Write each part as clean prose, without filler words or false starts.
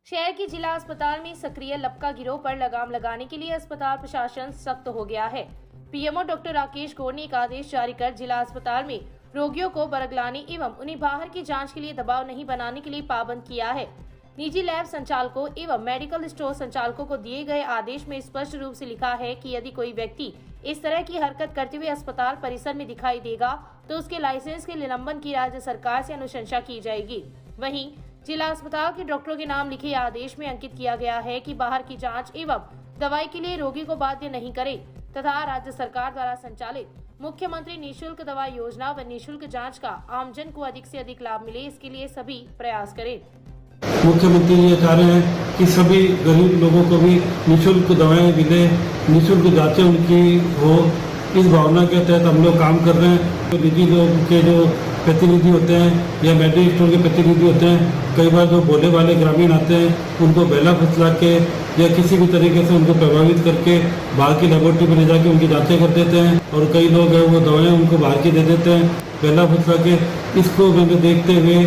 शहर के जिला अस्पताल में सक्रिय लपका गिरोह पर लगाम लगाने के लिए अस्पताल प्रशासन सख्त हो गया है। पीएमओ डॉक्टर राकेश गौड़ ने एक आदेश जारी कर जिला अस्पताल में रोगियों को बरगलाने एवं उन्हें बाहर की जांच के लिए दबाव नहीं बनाने के लिए पाबंद किया है। निजी लैब संचालकों एवं मेडिकल स्टोर संचालकों को दिए गए आदेश में स्पष्ट रूप से लिखा है कि यदि कोई व्यक्ति इस तरह की हरकत करते हुए अस्पताल परिसर में दिखाई देगा तो उसके लाइसेंस के निलंबन की राज्य सरकार से अनुशंसा की जाएगी। वहीं जिला अस्पताल के डॉक्टरों के नाम लिखे आदेश में अंकित किया गया है कि बाहर की जांच एवं दवाई के लिए रोगी को बाध्य नहीं करें तथा राज्य सरकार द्वारा संचालित मुख्यमंत्री निःशुल्क दवा योजना व निःशुल्क जांच का आमजन को अधिक से अधिक लाभ मिले, इसके लिए सभी प्रयास करें। मुख्यमंत्री ये चाह रहे हैं कि सभी गरीब लोगों को भी निःशुल्क दवाएं मिले, निःशुल्क जांचें उनकी हो। इस भावना के तहत हम लोग काम कर रहे हैं। तो निजी लोग के जो प्रतिनिधि होते हैं या मेडिकल स्टोर के प्रतिनिधि होते हैं, कई बार जो भोले वाले ग्रामीण आते हैं उनको बहला फुसला के या किसी भी तरीके से उनको प्रभावित करके बाहर की लेबोरेटरी में ले जाके उनकी जांचें कर देते हैं। और कई लोग हैं वो दवाएं उनको बाहर की दे देते हैं बहला फुसला के। इसको मैंने देखते हुए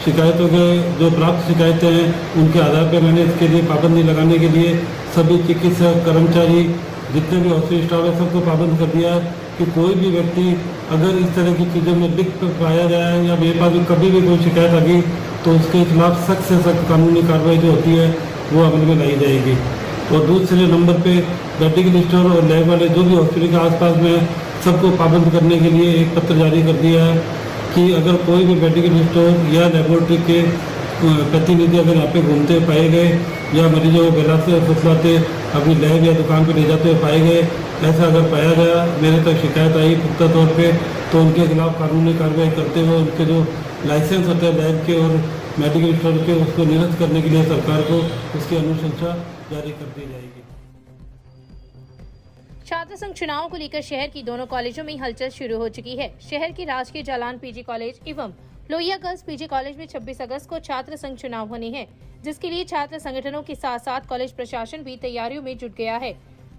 शिकायतों के जो प्राप्त शिकायतें हैं उनके आधार पर मैंने इसके लिए पाबंदी लगाने के लिए सभी चिकित्सक कर्मचारी जितने भी हॉस्पिटल स्टाफ है सबको पाबंद कर दिया है कि कोई भी व्यक्ति अगर इस तरह की चीज़ों में लिप्त पाया गया है या मेरे पास भी कभी भी कोई शिकायत आ गई तो उसके खिलाफ सख्त से सख्त कानूनी कार्रवाई जो होती है वो अमल में लाई जाएगी। और दूसरे नंबर पे मेडिकल स्टोर और लैब वाले जो भी हॉस्पिटल के आसपास में सबको पाबंद करने के लिए एक पत्र जारी कर दिया है कि अगर कोई भी मेडिकल स्टोर या लेबोरेटरी के प्रतिनिधि अगर यहाँ पे घूमते पाए गए या मरीजों को बहलाते फुसलाते अपनी लैब या दुकान पे ले जाते हुए पाए गए, ऐसा अगर पाया गया, मेरे तक शिकायत आई पुख्ता तौर पे, तो उनके खिलाफ कानूनी कार्रवाई करते हुए उनके जो लाइसेंस होते हैं लैब के और मेडिकल स्टोर के उसको निरस्त करने के लिए सरकार को उसकी अनुशंसा जारी कर दी जाएगी। छात्र संघ चुनाव को लेकर शहर की दोनों कॉलेजों में हलचल शुरू हो चुकी है। शहर के राजकीय जालान पीजी कॉलेज एवं लोहिया गर्ल्स पीजी कॉलेज में 26 अगस्त को छात्र संघ चुनाव होने हैं, जिसके लिए छात्र संगठनों के साथ साथ कॉलेज प्रशासन भी तैयारियों में जुट गया है।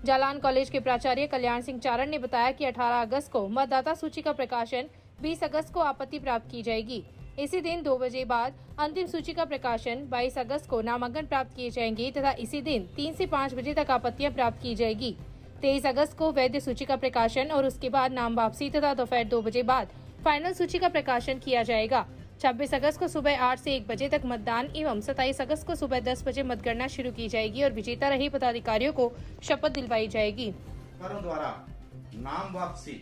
जालान कॉलेज के प्राचार्य कल्याण सिंह चारण ने बताया कि 18 अगस्त को मतदाता सूची का प्रकाशन, 20 अगस्त को आपत्ति प्राप्त की जाएगी। इसी दिन 2 बजे बाद अंतिम सूची का प्रकाशन, 22 अगस्त को नामांकन प्राप्त किए जाएंगे तथा इसी दिन 3 से 5 बजे तक आपत्तियां प्राप्त की जाएगी। 23 अगस्त को वैध सूची का प्रकाशन और उसके बाद नाम वापसी तथा दोपहर 2 बजे बाद फाइनल सूची का प्रकाशन किया जाएगा। 26 अगस्त को सुबह 8 से 1 बजे तक मतदान एवं 27 अगस्त को सुबह 10 बजे मतगणना शुरू की जाएगी और विजेता रहे पदाधिकारियों को शपथ दिलवाई जाएगी। द्वारा नाम वापसी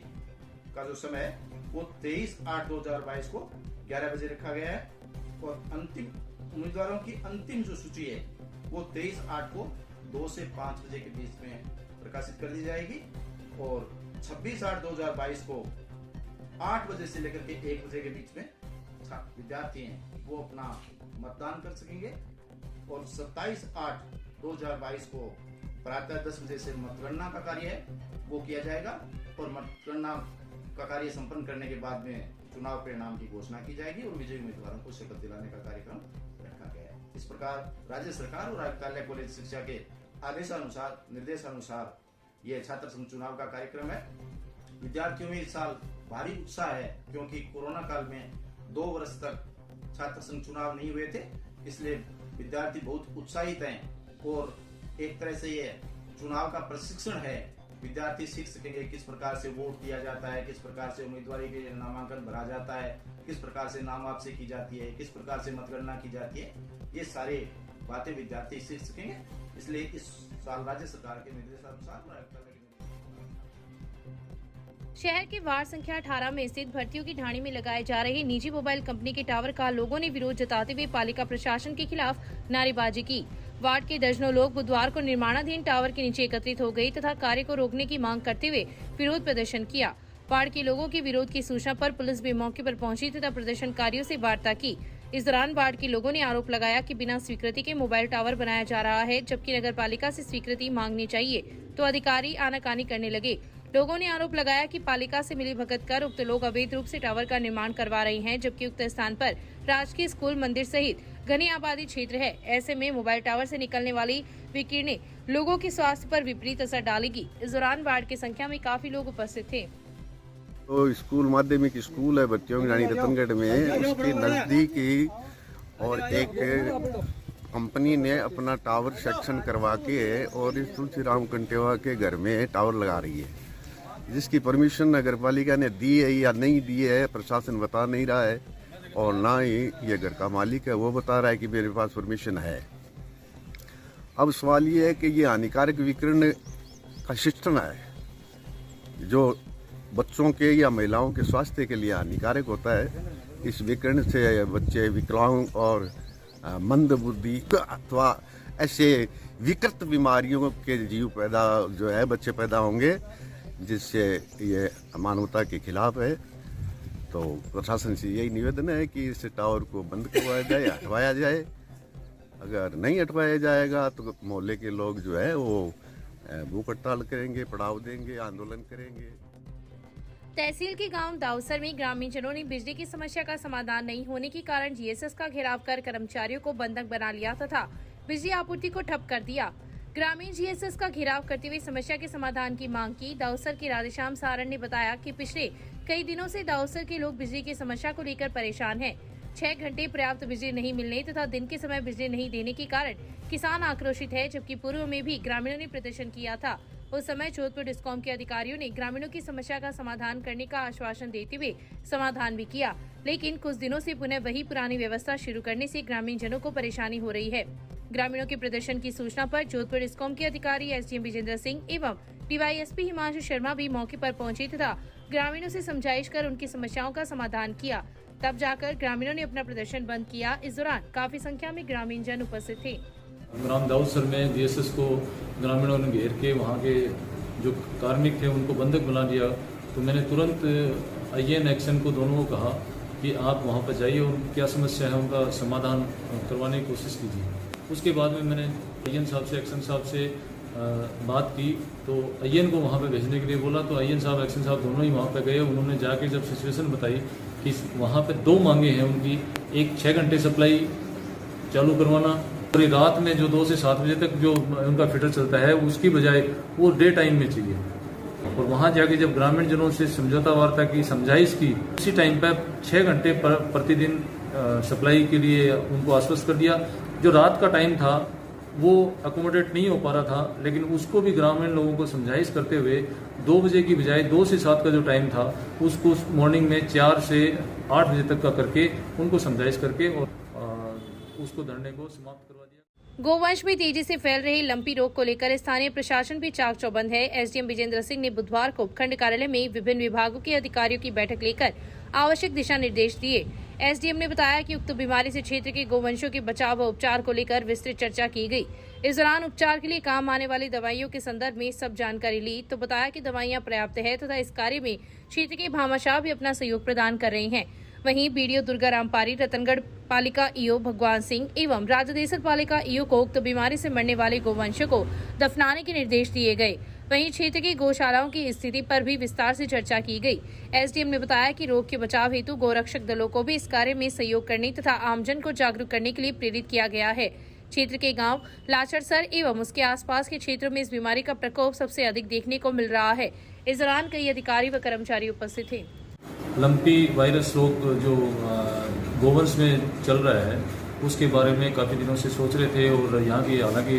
का जो समय वो 23/8/2022 को 11 बजे रखा गया है और अंतिम उम्मीदवारों की अंतिम जो सूची है वो 23/8 को 2 से 5 बजे के बीच में प्रकाशित कर दी जाएगी और 26/8/2022 को 8 बजे से लेकर के 1 बजे के बीच में विद्यार्थी हैं वो अपना मतदान कर सकेंगे और 27/8/2022 को प्रातः 10 बजे से मतगणना का कार्य है वो किया जाएगा और मतगणना का कार्य संपन्न करने के बाद में चुनाव परिणाम की घोषणा की जाएगी और विजयी उम्मीदवारों को शपथ दिलाने का कार्यक्रम रखा गया है। इस प्रकार राज्य सरकार और आयुक्तालय कॉलेज शिक्षा के आदेशानुसार निर्देशानुसार ये छात्र संघ चुनाव का कार्यक्रम है। विद्यार्थियों में इस साल भारी उत्साह है क्योंकि कोरोना काल में 2 वर्ष तक छात्र संघ चुनाव नहीं हुए थे, इसलिए विद्यार्थी बहुत उत्साहित हैं और एक तरह से ये चुनाव का प्रशिक्षण है। विद्यार्थी सीख सकेंगे किस प्रकार से वोट दिया जाता है, किस प्रकार से उम्मीदवारी के नामांकन भरा जाता है, किस प्रकार से नाम वापसी की जाती है, किस प्रकार से मतगणना की जाती है, ये सारे बातें विद्यार्थी सीख सकेंगे। इसलिए इस साल राज्य सरकार के निर्देशानुसार शहर के वार्ड संख्या 18 में स्थित भर्तियों की ढाणी में लगाए जा रहे निजी मोबाइल कंपनी के टावर का लोगों ने विरोध जताते हुए पालिका प्रशासन के खिलाफ नारेबाजी की। वार्ड के दर्जनों लोग बुधवार को निर्माणाधीन टावर के नीचे एकत्रित हो गए तथा कार्य को रोकने की मांग करते हुए विरोध प्रदर्शन किया। वार्ड के लोगों के विरोध की सूचना पर पुलिस भी मौके पर पहुंची तथा प्रदर्शनकारियों से वार्ता की। इस दौरान वार्ड के लोगों ने आरोप लगाया कि बिना स्वीकृति के मोबाइल टावर बनाया जा रहा है, जबकि नगर पालिका से स्वीकृति मांगनी चाहिए तो अधिकारी आनाकानी करने लगे। लोगों ने आरोप लगाया कि पालिका से मिली भगत कर उक्त लोग अवैध रूप से टावर का निर्माण करवा रहे हैं, जबकि उक्त स्थान पर राजकीय स्कूल, मंदिर सहित घनी आबादी क्षेत्र है। ऐसे में मोबाइल टावर से निकलने वाली विकिरणें लोगों के स्वास्थ्य पर विपरीत असर डालेगी। इस दौरान वार्ड की संख्या में काफी लोग उपस्थित थे। तो स्कूल माध्यमिक स्कूल है बच्चों की रानी रतनगढ़ में, उसके नजदीक ही और एक कंपनी ने अपना टावर सेक्शन करवा के और इस तुलसीराम कंटेवा के घर में टावर लगा रही है, जिसकी परमिशन नगर पालिका ने दी है या नहीं दी है प्रशासन बता नहीं रहा है, और ना ही ये घर का मालिक है वो बता रहा है कि मेरे पास परमिशन है। अब सवाल ये है कि ये हानिकारक विकिरण का सिस्टम है जो बच्चों के या महिलाओं के स्वास्थ्य के लिए हानिकारक होता है। इस विकिरण से बच्चे विकलांग और मंद बुद्धि अथवा ऐसे विकृत बीमारियों के जीव पैदा जो है बच्चे पैदा होंगे, जिससे ये मानवता के खिलाफ है। तो प्रशासन से यही निवेदन है कि इस टावर को बंद करवाया जाए, हटवाया जाए। अगर नहीं हटवाया जाएगा तो मोहल्ले के लोग जो है वो भूख हड़ताल करेंगे, पड़ाव देंगे, आंदोलन करेंगे। तहसील के गांव दाऊसर में ग्रामीणजनों ने बिजली की समस्या का समाधान नहीं होने के कारण जीएसएस का घेराव कर कर्मचारियों को बंधक बना लिया तथा बिजली आपूर्ति को ठप कर दिया। ग्रामीण जीएसएस का घेराव करते हुए समस्या के समाधान की मांग की। दाऊसर के राधेश्याम सारण ने बताया कि पिछले कई दिनों से दाऊसर के लोग बिजली की समस्या को लेकर परेशान हैं। 6 घंटे पर्याप्त बिजली नहीं मिलने तथा दिन के समय बिजली नहीं देने के कारण किसान आक्रोशित है, जबकि पूर्व में भी ग्रामीणों ने प्रदर्शन किया था। उस समय जोधपुर डिस्कॉम के अधिकारियों ने ग्रामीणों की समस्या का समाधान करने का आश्वासन देते हुए समाधान भी किया, लेकिन कुछ दिनों से पुनः वही पुरानी व्यवस्था शुरू करने से ग्रामीण जनों को परेशानी हो रही है। ग्रामीणों के प्रदर्शन की सूचना पर जोधपुर डिस्कॉम के अधिकारी एसडीएम विजेंद्र सिंह एवं डीवाईएसपी हिमांशु शर्मा भी मौके पर पहुंचे तथा ग्रामीणों से समझाइश कर उनकी समस्याओं का समाधान किया। तब जाकर ग्रामीणों ने अपना प्रदर्शन बंद किया। इस दौरान काफी संख्या में ग्रामीण जन उपस्थित थे। ग्राम दाऊसर में जीएसएस को ग्रामीणों ने घेर के वहाँ के जो कार्मिक थे उनको बंधक बना दिया। तो मैंने तुरंत आईएन एक्शन को दोनों को कहा कि आप वहाँ पर जाइए और क्या समस्या है उनका समाधान करवाने की कोशिश कीजिए। उसके बाद में मैंने आईएन साहब से, एक्शन साहब से बात की, तो आईएन को वहाँ पे भेजने के लिए बोला। तो आईएन साहब, एक्शन साहब दोनों ही वहाँ पे गए। उन्होंने जाके जब सिचुएशन बताई कि वहाँ पे 2 मांगे हैं उनकी, एक 6 घंटे सप्लाई चालू करवाना और रात में जो 2 से 7 बजे तक जो उनका फिटर चलता है उसकी बजाय वो डे टाइम में चाहिए। और वहाँ जाके जब ग्रामीण जनों से समझौता वार्ता की, समझाइश की, उसी टाइम पर 6 घंटे प्रतिदिन सप्लाई के लिए उनको आश्वस्त कर दिया। जो रात का टाइम था वो अकोमोडेट नहीं हो पा रहा था, लेकिन उसको भी ग्रामीण लोगों को समझाइश करते हुए 2 बजे की बजाय 2 से 7 का जो टाइम था उसको मॉर्निंग में 4 से 8 बजे तक का करके उनको समझाइश करके और उसको धरने को समाप्त करवा दिया। गोवंश में तेजी से फैल रही लंपी रोग को लेकर स्थानीय प्रशासन भी चाक चौबंद है। एसडीएम विजेंद्र सिंह ने बुधवार को उपखंड कार्यालय में विभिन्न विभागों के अधिकारियों की बैठक लेकर आवश्यक दिशा निर्देश दिए। एसडीएम ने बताया कि उक्त बीमारी से क्षेत्र के गोवंशों के बचाव व उपचार को लेकर विस्तृत चर्चा की गई। इस दौरान उपचार के लिए काम आने वाली दवाइयों के संदर्भ में सब जानकारी ली, तो बताया कि दवाइयां पर्याप्त है तथा इस कार्य में क्षेत्र के भामाशाह भी अपना सहयोग प्रदान कर रहे हैं। वहीं बीडीओ दुर्गा रामपारी, रतनगढ़ पालिका ईओ भगवान सिंह एवं राजदेसर पालिका ईओ को उक्त बीमारी से मरने वाले गोवंशों को दफनाने के निर्देश दिए गए। वहीं क्षेत्र की गौशालाओं की स्थिति पर भी विस्तार से चर्चा की गई। एसडीएम ने बताया कि रोग के बचाव हेतु गौरक्षक दलों को भी इस कार्य में सहयोग करने तथा आमजन को जागरूक करने के लिए प्रेरित किया गया है। क्षेत्र के गांव लाचरसर एवं उसके आसपास के क्षेत्रों में इस बीमारी का प्रकोप सबसे अधिक देखने को मिल रहा है। इस दौरान कई अधिकारी व कर्मचारी उपस्थित थे। लंपी वायरस रोग जो गोवंश में चल रहा है उसके बारे में काफ़ी दिनों से सोच रहे थे, और यहाँ की हालांकि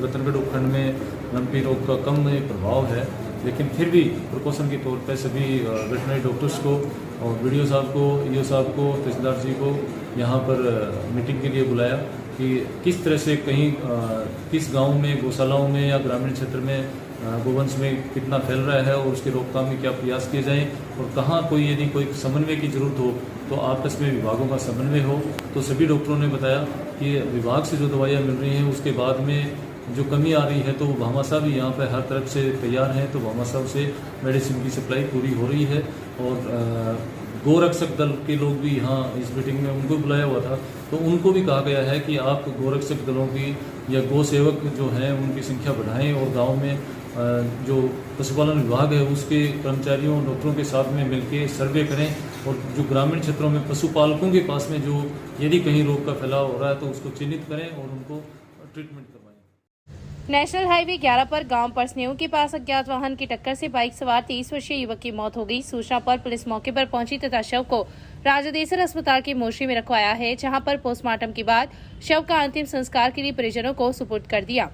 रतनगढ़ उपखंड में लंपी रोग का कम प्रभाव है, लेकिन फिर भी प्रिकॉशन के तौर पर सभी वेटनरी डॉक्टर्स को और बीडीओ साहब को, ईओ साहब को, तहसीलदार जी को यहाँ पर मीटिंग के लिए बुलाया कि किस तरह से कहीं किस गांव में, गौशालाओं में या ग्रामीण क्षेत्र में गोवंश में कितना फैल रहा है और उसके रोकथाम में क्या प्रयास किए जाएं, और कहाँ कोई यदि कोई समन्वय की जरूरत हो तो आपस में विभागों का समन्वय हो। तो सभी डॉक्टरों ने बताया कि विभाग से जो दवाइयाँ मिल रही हैं उसके बाद में जो कमी आ रही है तो भामाशाह भी यहाँ पर हर तरफ से तैयार हैं, तो भामाशाह से मेडिसिन की सप्लाई पूरी हो रही है। और गोरक्षक दल के लोग भी यहाँ इस मीटिंग में उनको बुलाया हुआ था, तो उनको भी कहा गया है कि आप गोरक्षक दलों की या गौ सेवक जो हैं उनकी संख्या बढ़ाएं और गांव में जो पशुपालन विभाग है उसके कर्मचारियों, डॉक्टरों के साथ में मिलकर सर्वे करें, और जो ग्रामीण क्षेत्रों में पशुपालकों के पास में जो यदि कहीं रोग का फैलाव हो रहा है तो उसको चिन्हित करें और उनको ट्रीटमेंट करवाएं। नेशनल हाईवे 11 पर गांव परसनेऊ के पास अज्ञात वाहन की टक्कर से बाइक सवार 30 वर्षीय युवक की मौत हो गई। सूचना पर पुलिस मौके पर पहुंची तथा शव को राजदेसर अस्पताल की मोर्चरी में रखवाया है, जहां पर पोस्टमार्टम के बाद शव का अंतिम संस्कार के लिए परिजनों को सुपुर्द कर दिया।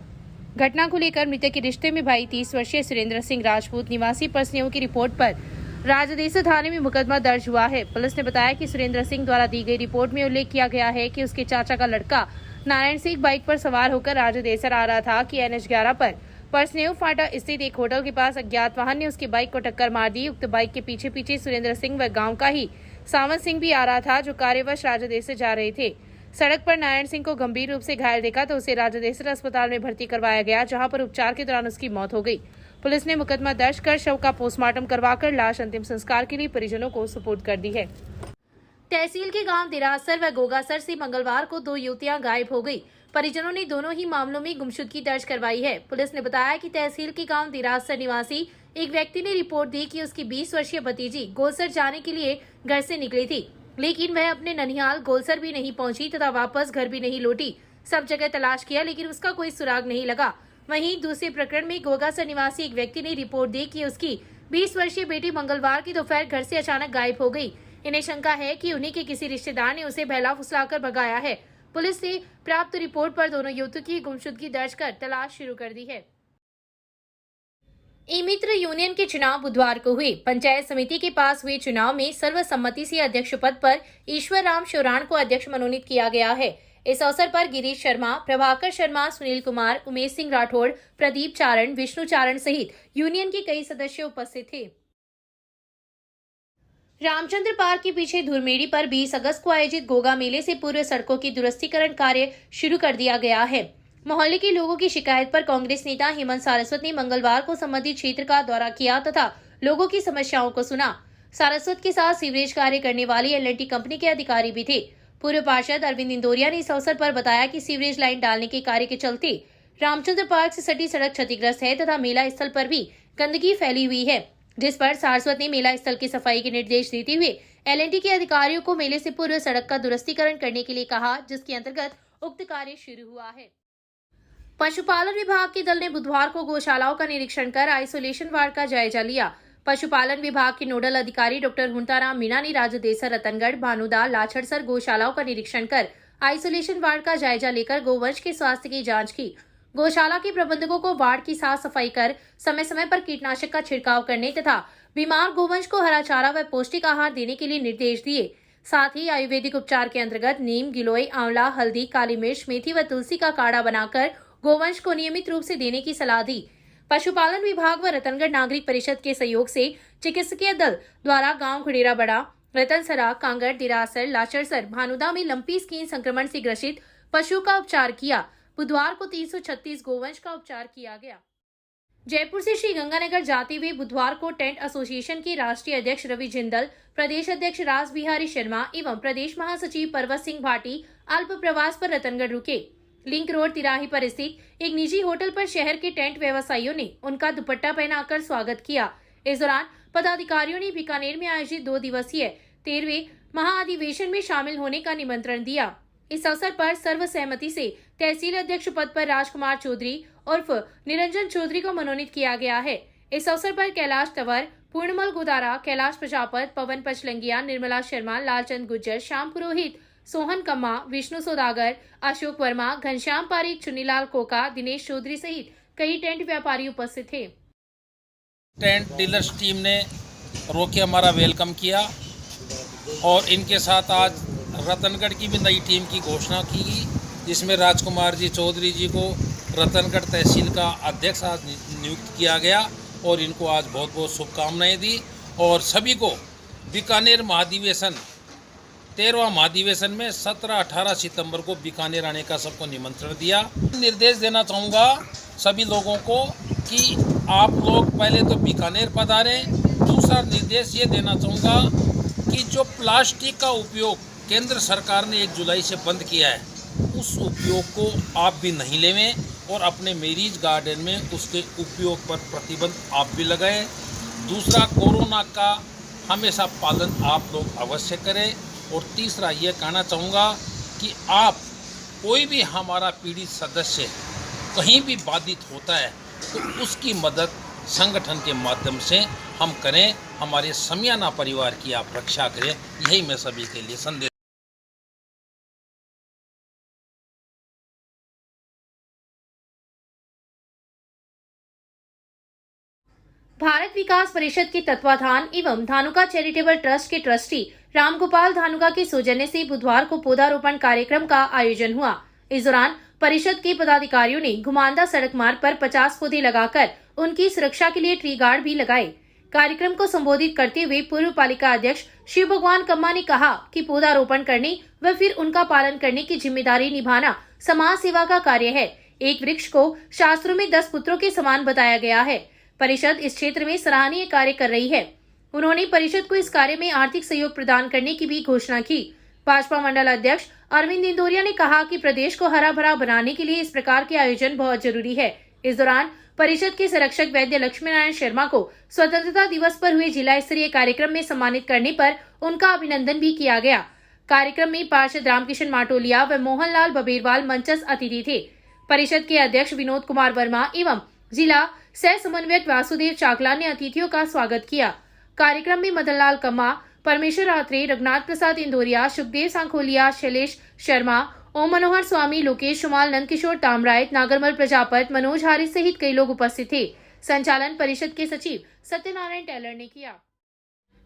घटना को लेकर मृतक के रिश्ते में भाई 30 वर्षीय सुरेंद्र सिंह राजपूत निवासी परसनेऊ की रिपोर्ट पर राजदेसर थाने में मुकदमा दर्ज हुआ है। पुलिस ने बताया कि सुरेंद्र सिंह द्वारा दी गई रिपोर्ट में उल्लेख किया गया है कि उसके चाचा का लड़का नारायण सिंह बाइक पर सवार होकर राजदेसर आ रहा था कि NH 11 पर परसनेऊ फाटा स्थित एक होटल के पास अज्ञात वाहन ने उसकी बाइक को टक्कर मार दी। उक्त बाइक के पीछे पीछे सुरेंद्र सिंह व गांव का ही सावन सिंह भी आ रहा था, जो कार्यवश राजदेसर जा रहे थे। सड़क पर नारायण सिंह को गंभीर रूप से घायल देखा तो उसे राजदेसर अस्पताल में भर्ती करवाया गया, जहां पर उपचार के दौरान उसकी मौत हो गई। पुलिस ने मुकदमा दर्ज कर शव का पोस्टमार्टम करवाकर लाश अंतिम संस्कार के लिए परिजनों को सुपुर्द कर दी है। तहसील के गांव दिरासर व गोगासर से मंगलवार को 2 युवतियां गायब हो गई। परिजनों ने दोनों ही मामलों में गुमशुदगी दर्ज करवाई है। पुलिस ने बताया कि तहसील के गांव दिरासर निवासी एक व्यक्ति ने रिपोर्ट दी कि उसकी 20 वर्षीय भतीजी गोलसर जाने के लिए घर से निकली थी, लेकिन वह अपने ननिहाल गोलसर भी नहीं पहुंची तथा वापस घर भी नहीं लौटी। सब जगह तलाश किया लेकिन उसका कोई सुराग नहीं लगा। वहीं दूसरे प्रकरण में गोगासर निवासी एक व्यक्ति ने रिपोर्ट दी कि उसकी 20 वर्षीय बेटी मंगलवार की दोपहर घर से अचानक गायब हो गई। इन्हें शंका है कि उन्हीं के किसी रिश्तेदार ने उसे बहला फुसलाकर भगाया है। पुलिस से प्राप्त रिपोर्ट पर दोनों युवतियों की गुमशुदगी दर्ज कर तलाश शुरू कर दी है। ई-मित्र यूनियन के चुनाव बुधवार को हुए। पंचायत समिति के पास हुए चुनाव में सर्वसम्मति से अध्यक्ष पद पर ईश्वर राम शोराण को अध्यक्ष मनोनीत किया गया है। इस अवसर पर गिरीश शर्मा, प्रभाकर शर्मा, सुनील कुमार, उमेश सिंह राठौड़, प्रदीप चारण, विष्णु चारण सहित यूनियन के कई सदस्य उपस्थित थे। रामचंद्र पार्क के पीछे धुरमेड़ी पर 20 अगस्त को आयोजित गोगा मेले से पूर्व सड़कों की दुरुस्तीकरण कार्य शुरू कर दिया गया है। मोहल्ले के लोगों की शिकायत पर कांग्रेस नेता हेमंत सारस्वत ने मंगलवार को संबंधित क्षेत्र का दौरा किया तथा लोगों की समस्याओं को सुना। सारस्वत के साथ सीवरेज कार्य करने वाली L&T कंपनी के अधिकारी भी थे। पूर्व पार्षद अरविंद इंदौरिया ने इस अवसर पर बताया कि सीवरेज लाइन डालने के कार्य के चलते रामचंद्र पार्क से सटी सड़क क्षतिग्रस्त है तथा मेला स्थल पर भी गंदगी फैली हुई है, जिस पर सारस्वत ने मेला स्थल की सफाई के निर्देश देते हुए L&T के अधिकारियों को मेले से पूर्व सड़क का दुरुस्तीकरण करने के लिए कहा, जिसके अंतर्गत उक्त कार्य शुरू हुआ है। पशुपालन विभाग के दल ने बुधवार को गौशालाओं का निरीक्षण कर आइसोलेशन वार्ड का जायजा लिया। पशुपालन विभाग के नोडल अधिकारी डॉक्टर हुंताराम मीणा ने राजदेसर, रतनगढ़, भानुदा, लाछड़सर गौशालाओं का निरीक्षण कर आइसोलेशन वार्ड का जायजा लेकर गोवंश के स्वास्थ्य की जांच की। गौशाला के प्रबंधकों को वार्ड की साफ सफाई कर समय समय पर कीटनाशक का छिड़काव करने तथा बीमार गोवंश को हरा चारा व पौष्टिक आहार देने के लिए निर्देश दिए। साथ ही आयुर्वेदिक उपचार के अंतर्गत नीम, गिलोय, आंवला, हल्दी, काली मिर्च, मेथी व तुलसी का काढ़ा बनाकर गोवंश को नियमित रूप से देने की सलाह दी। पशुपालन विभाग व रतनगढ़ नागरिक परिषद के सहयोग से चिकित्सकीय दल द्वारा गांव खुडेरा बड़ा, रतनसरा, कांगड़, दिरासर, लाचरसर, भानुदा में लंपी स्किन संक्रमण से ग्रसित पशु का उपचार किया। बुधवार को 336 गोवंश का उपचार किया गया। जयपुर से श्री गंगानगर जाते हुए बुधवार को टेंट एसोसिएशन के राष्ट्रीय अध्यक्ष रवि जिंदल, प्रदेश अध्यक्ष राज बिहारी शर्मा एवं प्रदेश महासचिव पर्वत सिंह भाटी अल्प प्रवास पर रतनगढ़ रुके। लिंक रोड तिराही पर स्थित एक निजी होटल पर शहर के टेंट व्यवसायियों ने उनका दुपट्टा पहनाकर स्वागत किया। इस दौरान पदाधिकारियों ने बीकानेर में आयोजित 2 दिवसीय 13वें महाअधिवेशन में शामिल होने का निमंत्रण दिया। इस अवसर पर सर्वसहमति से तहसील अध्यक्ष पद पर राजकुमार चौधरी उर्फ निरंजन चौधरी को मनोनीत किया गया है। इस अवसर पर कैलाश तंवर, पूर्णमल गुदारा, कैलाश प्रजापत, पवन पचलंगिया, निर्मला शर्मा, लालचंद गुज्जर, श्याम पुरोहित, सोहन कम्मा, विष्णु सौदागर, अशोक वर्मा, घनश्याम पारीक, चुन्नीलाल कोका, दिनेश चौधरी सहित कई टेंट व्यापारी उपस्थित थे। टेंट डीलर्स टीम ने रोके हमारा वेलकम किया और इनके साथ आज रतनगढ़ की भी नई टीम की घोषणा की गई, जिसमें राजकुमार जी चौधरी जी को रतनगढ़ तहसील का अध्यक्ष आज नियुक्त किया गया और इनको आज बहुत बहुत शुभकामनाएं दी और सभी को बीकानेर महाधिवेशन 13वां महाधिवेशन में 17-18 सितंबर को बीकानेर आने का सबको निमंत्रण दिया। निर्देश देना चाहूँगा सभी लोगों को कि आप लोग पहले तो बीकानेर पधारें। दूसरा निर्देश ये देना चाहूँगा कि जो प्लास्टिक का उपयोग केंद्र सरकार ने 1 जुलाई से बंद किया है, उस उपयोग को आप भी नहीं लेवें और अपने मैरिज गार्डन में उसके उपयोग पर प्रतिबंध आप भी लगाएं। दूसरा, कोरोना का हमेशा पालन आप लोग अवश्य करें। और तीसरा ये कहना चाहूँगा कि आप कोई भी हमारा पीड़ित सदस्य कहीं भी बाधित होता है तो उसकी मदद संगठन के माध्यम से हम करें, हमारे समियाना परिवार की आप रक्षा करें, यही मैं सभी के लिए संदेश। भारत विकास परिषद के तत्वाधान एवं धानुका चैरिटेबल ट्रस्ट के ट्रस्टी रामगोपाल धानुका के सौजन्य से बुधवार को पौधारोपण कार्यक्रम का आयोजन हुआ। इस दौरान परिषद के पदाधिकारियों ने घुमावदार सड़क मार्ग पर 50 पौधे लगाकर उनकी सुरक्षा के लिए ट्री गार्ड भी लगाए। कार्यक्रम को संबोधित करते हुए पूर्व पालिका अध्यक्ष शिव भगवान कम्मा ने कहा कि पौधारोपण करने व फिर उनका पालन करने की जिम्मेदारी निभाना समाज सेवा का कार्य है। एक वृक्ष को शास्त्रों में 10 पुत्रों के समान बताया गया है। परिषद इस क्षेत्र में सराहनीय कार्य कर रही है। उन्होंने परिषद को इस कार्य में आर्थिक सहयोग प्रदान करने की भी घोषणा की। भाजपा मंडल अध्यक्ष अरविंद इंदौरिया ने कहा कि प्रदेश को हरा भरा बनाने के लिए इस प्रकार के आयोजन बहुत जरूरी है। इस दौरान परिषद के संरक्षक वैद्य लक्ष्मी नारायण शर्मा को स्वतंत्रता दिवस पर हुए जिला स्तरीय कार्यक्रम में सम्मानित करने पर उनका अभिनंदन भी किया गया। कार्यक्रम में पार्षद रामकिशन माटोलिया व मोहनलाल बबेरवाल मंचस्थ अतिथि थे। परिषद के अध्यक्ष विनोद कुमार वर्मा एवं जिला सह समन्वयक वासुदेव चाकला ने अतिथियों का स्वागत किया। कार्यक्रम में मदनलाल कम्मा, परमेश्वर आत्रे, रघुनाथ प्रसाद इंदौरिया, सुखदेव सांखोलिया, शैलेश शर्मा, ओम मनोहर स्वामी, लोकेश शुमाल, नंदकिशोर तामरायत, नागरमल प्रजापत, मनोज हारिस सहित कई लोग उपस्थित थे। संचालन परिषद के सचिव सत्यनारायण टेलर ने किया।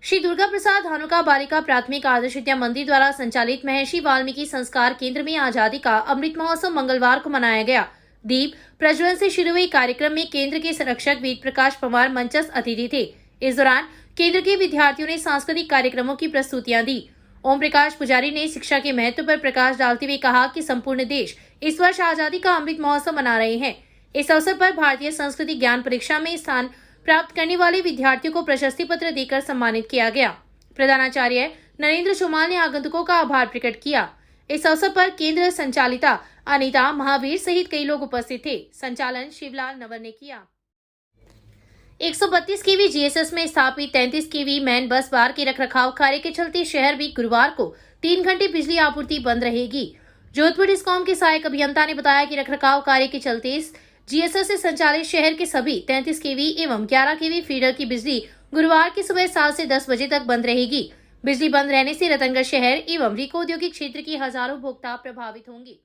श्री दुर्गा प्रसाद धानुका बालिका प्राथमिक आदर्श विद्या मंदिर द्वारा संचालित महर्षि वाल्मीकि संस्कार केंद्र में आजादी का अमृत महोत्सव मंगलवार को मनाया गया। दीप प्रज्वलन से शुरू हुए कार्यक्रम में केंद्र के संरक्षक वेद प्रकाश पवार मंचस्थ अतिथि थे। इस दौरान केंद्र के विद्यार्थियों ने सांस्कृतिक कार्यक्रमों की प्रस्तुतियां दी। ओम प्रकाश पुजारी ने शिक्षा के महत्व पर प्रकाश डालते हुए कहा कि संपूर्ण देश इस वर्ष आजादी का अमृत महोत्सव मना रहे हैं। इस अवसर पर भारतीय संस्कृति ज्ञान परीक्षा में स्थान प्राप्त करने वाले विद्यार्थियों को प्रशस्ति पत्र देकर सम्मानित किया गया। प्रधानाचार्य नरेंद्र चौमाल ने आगंतुकों का आभार प्रकट किया। इस अवसर पर केंद्र संचालिता अनीता महावीर सहित कई लोग उपस्थित थे। संचालन शिवलाल नवर ने किया। 132 केवी जीएसएस में स्थापित 33 केवी मैन बस बार के रखरखाव कार्य के चलते शहर में गुरुवार को 3 घंटे बिजली आपूर्ति बंद रहेगी। जोधपुर डिस्कॉम के सहायक अभियंता ने बताया कि रखरखाव कार्य के चलते जीएसएस से संचालित शहर के सभी 33 केवी एवं 11 केवी फीडर की बिजली गुरुवार की सुबह 7 से 10 बजे तक बंद रहेगी। बिजली बंद रहने से रतनगढ़ शहर एवं रीको औद्योगिक क्षेत्र की हजारों उपभोक्ता प्रभावित होंगे।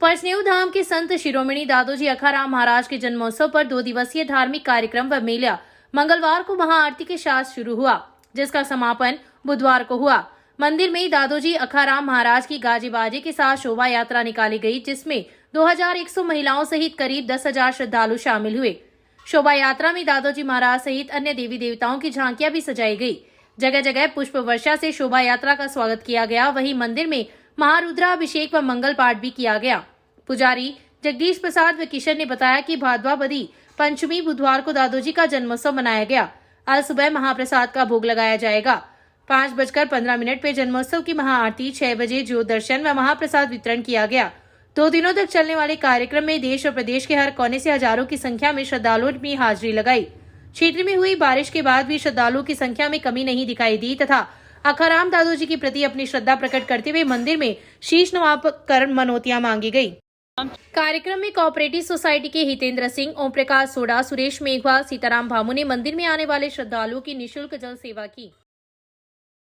परसनेऊ धाम के संत शिरोमणि दादोजी अखाराम महाराज के जन्मोत्सव पर 2 दिवसीय धार्मिक कार्यक्रम व मेला मंगलवार को महाआरती के साथ शुरू हुआ, जिसका समापन बुधवार को हुआ। मंदिर में दादोजी अखाराम महाराज की गाजे बाजे के साथ शोभा यात्रा निकाली गई, जिसमें 2100 महिलाओं सहित करीब 10,000 श्रद्धालु शामिल हुए। शोभा यात्रा में दादोजी महाराज सहित अन्य देवी देवताओं की झांकियां भी सजाई गई। जगह जगह पुष्प वर्षा से शोभा यात्रा का स्वागत किया गया। वहीं मंदिर में महारुद्राभिषेक व मंगल पाठ भी किया गया। पुजारी जगदीश प्रसाद व किशन ने बताया कि भाद्रपदी पंचमी बुधवार को दादोजी का जन्मोत्सव मनाया गया। आज सुबह महाप्रसाद का भोग लगाया जाएगा। 5:15 पे जन्मोत्सव की महाआरती, 6 बजे ज्योत दर्शन व महाप्रसाद वितरण किया गया। 2 दिनों तक चलने वाले कार्यक्रम में देश और प्रदेश के हर कोने से हजारों की संख्या में श्रद्धालुओं ने हाजिरी लगाई। क्षेत्र में हुई बारिश के बाद भी श्रद्धालुओं की संख्या में कमी नहीं दिखाई दी तथा अखाराम दादोजी के प्रति अपनी श्रद्धा प्रकट करते हुए मंदिर में शीश नवाकर मनौतियां मांगी गई। कार्यक्रम में कोऑपरेटिव सोसाइटी के हितेंद्र सिंह, ओम प्रकाश सोडा, सुरेश मेघवाल, सीताराम भामू ने मंदिर में आने वाले श्रद्धालुओं की निःशुल्क जल सेवा की।